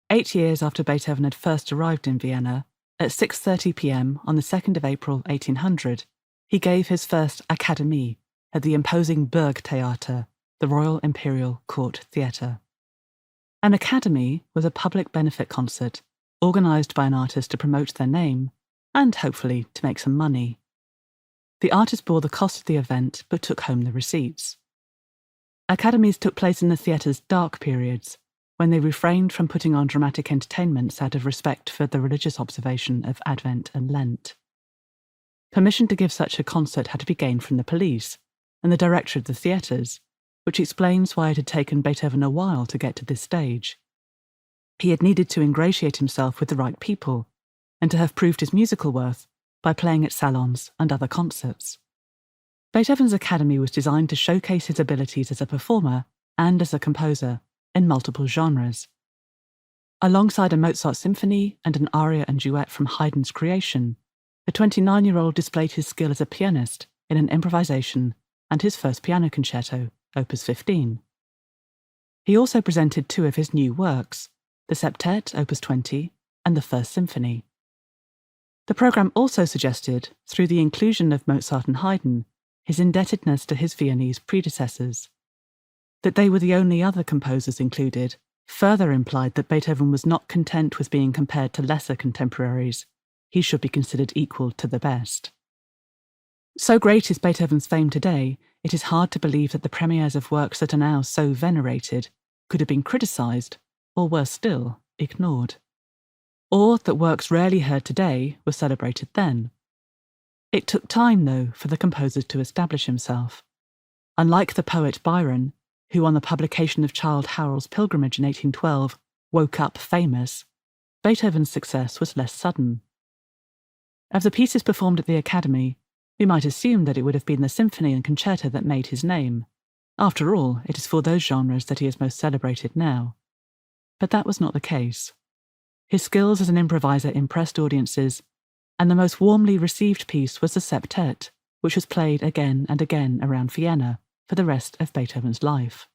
8 years after Beethoven had first arrived in Vienna, at 6:30 p.m. on the 2nd of April 1800, he gave his first Akademie at the imposing Burgtheater, the Royal Imperial Court Theatre. An Akademie was a public benefit concert organised by an artist to promote their name and, hopefully, to make some money. The artist bore the cost of the event but took home the receipts. Academies took place in the theatre's dark periods, when they refrained from putting on dramatic entertainments out of respect for the religious observation of Advent and Lent. Permission to give such a concert had to be gained from the police and the director of the theatres, which explains why it had taken Beethoven a while to get to this stage. He had needed to ingratiate himself with the right people, and to have proved his musical worth by playing at salons and other concerts. Beethoven's Academy was designed to showcase his abilities as a performer and as a composer in multiple genres. Alongside a Mozart symphony and an aria and duet from Haydn's creation, the 29-year-old displayed his skill as a pianist in an improvisation and his first piano concerto, Opus 15. He also presented 2 of his new works, the Septet, Opus 20, and the First Symphony. The programme also suggested, through the inclusion of Mozart and Haydn, his indebtedness to his Viennese predecessors. That they were the only other composers included further implied that Beethoven was not content with being compared to lesser contemporaries. He should be considered equal to the best. So great is Beethoven's fame today, it is hard to believe that the premieres of works that are now so venerated could have been criticised, or worse still, ignored. Or that works rarely heard today were celebrated then. It took time, though, for the composer to establish himself. Unlike the poet Byron, who on the publication of Childe Harold's Pilgrimage in 1812 woke up famous, Beethoven's success was less sudden. Of the pieces performed at the Academy, we might assume that it would have been the symphony and concerto that made his name. After all, it is for those genres that he is most celebrated now. But that was not the case. His skills as an improviser impressed audiences, and the most warmly received piece was the Septet, which was played again and again around Vienna for the rest of Beethoven's life.